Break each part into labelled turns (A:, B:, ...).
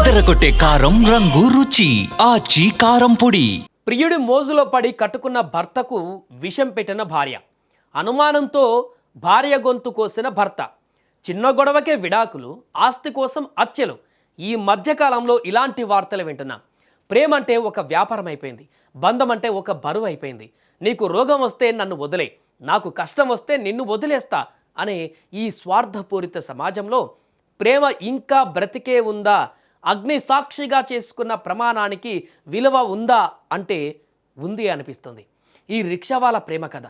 A: అదరగొట్టే కారం రంగు రుచి ఆచి కారం పొడి.
B: ప్రియుడి మోజులో పడి కట్టుకున్న భర్తకు విషం పెట్టిన భార్య, అనుమానంతో భార్య గొంతు కోసిన భర్త, చిన్న గొడవకే విడాకులు, ఆస్తి కోసం హత్యలు. ఈ మధ్యకాలంలో ఇలాంటి వార్తలు వింటున్నాం. ప్రేమ అంటే ఒక వ్యాపారం అయిపోయింది, బంధం అంటే ఒక బరువు అయిపోయింది. నీకు రోగం వస్తే నన్ను వదిలే, నాకు కష్టం వస్తే నిన్ను వదిలేస్తా అనే ఈ స్వార్థపూరిత సమాజంలో ప్రేమ ఇంకా బ్రతికే ఉందా? అగ్ని సాక్షిగా చేసుకున్న ప్రమాణానికి విలువ ఉందా అంటే ఉంది అనిపిస్తుంది. ఈ రిక్షావాల ప్రేమ కథ.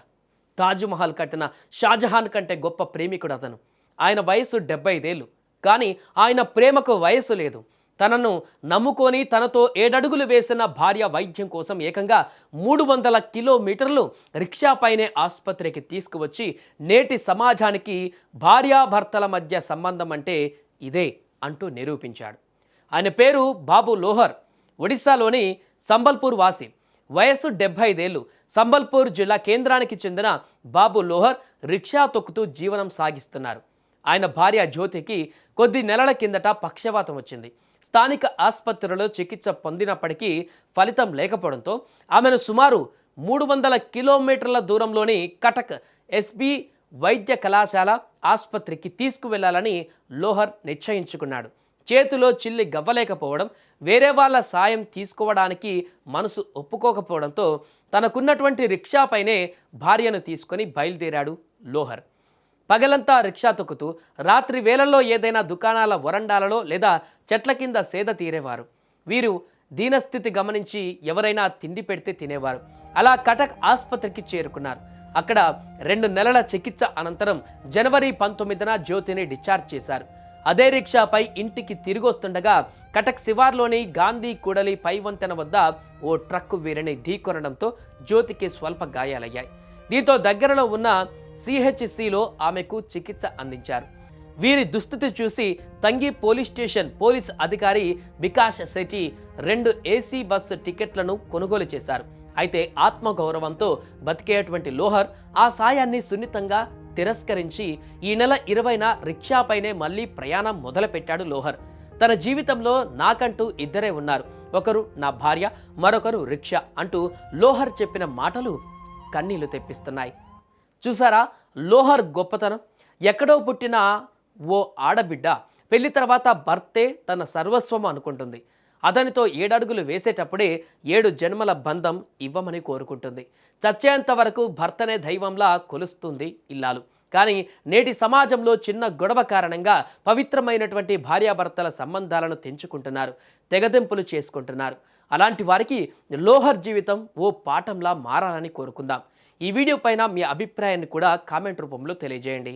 B: తాజ్మహల్ కట్టిన షాజహాన్ కంటే గొప్ప ప్రేమికుడు అతను. ఆయన వయసు 75 ఏళ్ళు, కానీ ఆయన ప్రేమకు వయసు లేదు. తనను నమ్ముకొని తనతో 7 అడుగులు వేసిన భార్య వైద్యం కోసం ఏకంగా 300 కిలోమీటర్లు రిక్షాపైనే ఆసుపత్రికి తీసుకువచ్చి నేటి సమాజానికి భార్యాభర్తల మధ్య సంబంధం అంటే ఇదే అంటూ నిరూపించాడు. ఆయన పేరు బాబు లోహర్. ఒడిశాలోని సంబల్పూర్ వాసి. వయస్సు 75 ఏళ్ళు. సంబల్పూర్ జిల్లా కేంద్రానికి చెందిన బాబు లోహర్ రిక్షా తొక్కుతూ జీవనం సాగిస్తున్నారు. ఆయన భార్య జ్యోతికి కొద్ది నెలల కిందట పక్షవాతం వచ్చింది. స్థానిక ఆసుపత్రిలో చికిత్స పొందినప్పటికీ ఫలితం లేకపోవడంతో ఆమెను సుమారు 300 కిలోమీటర్ల దూరంలోని కటక్ ఎస్బి వైద్య కళాశాల ఆసుపత్రికి తీసుకువెళ్లాలని లోహర్ నిశ్చయించుకున్నాడు. చేతిలో చిల్లి గవ్వలేకపోవడం, వేరే వాళ్ళ సాయం తీసుకోవడానికి మనసు ఒప్పుకోకపోవడంతో తనకున్నటువంటి రిక్షాపైనే భార్యను తీసుకొని బయలుదేరాడు లోహర్. పగలంతా రిక్షా తొక్కుతూ రాత్రి వేళల్లో ఏదైనా దుకాణాల వరండాలలో లేదా చెట్ల కింద సేద తీరేవారు. వీరు దీనస్థితి గమనించి ఎవరైనా తిండి పెడితే తినేవారు. అలా కటక్ ఆసుపత్రికి చేరుకున్నారు. అక్కడ 2 నెలల చికిత్స అనంతరం జనవరి 19న జ్యోతిని డిశ్చార్జ్ చేశారు. అదే రిక్షాపై ఇంటికి తిరిగొస్తుండగా కటక్ శివార్లోని గాంధీ కూడలి పై వంతెన వద్ద ఓ ట్రక్కు వీరిని ఢీకొనడంతో జ్యోతికి స్వల్ప గాయాలయ్యాయి. దీంతో దగ్గరలో ఉన్న సిహెచ్సిలో ఆమెకు చికిత్స అందించారు. వీరి దుస్థితి చూసి తంగి పోలీస్ స్టేషన్ పోలీస్ అధికారి వికాస్ శెట్టి 2 ఏసీ బస్సు టికెట్లను కొనుగోలు చేశారు. అయితే ఆత్మగౌరవంతో బతికేటువంటి లోహర్ ఆ సాయాన్ని సున్నితంగా తిరస్కరించి ఈ నెల 20న రిక్షాపైనే మళ్ళీ ప్రయాణం మొదలుపెట్టాడు లోహర్. తన జీవితంలో నాకంటూ ఇద్దరే ఉన్నారు, ఒకరు నా భార్య, మరొకరు రిక్షా అంటూ లోహర్ చెప్పిన మాటలు కన్నీళ్లు తెప్పిస్తున్నాయి. చూసారా లోహర్ గొప్పతనం? ఎక్కడో పుట్టిన ఓ ఆడబిడ్డ పెళ్లి తర్వాత భర్తే తన సర్వస్వం అనుకుంటుంది. అతనితో 7 అడుగులు వేసేటప్పుడే 7 జన్మల బంధం ఇవ్వమని కోరుకుంటుంది. చచ్చేంత వరకు భర్తనే దైవంలా కొలుస్తుంది ఇల్లాలు. కానీ నేటి సమాజంలో చిన్న గొడవ కారణంగా పవిత్రమైనటువంటి భార్యాభర్తల సంబంధాలను తెంచుకుంటున్నారు, తెగదెంపులు చేసుకుంటున్నారు. అలాంటి వారికి లోహర్ జీవితం ఓ పాఠంలా మారాలని కోరుకుందాం. ఈ వీడియో పైన మీ అభిప్రాయాన్ని కూడా కామెంట్ రూపంలో తెలియజేయండి.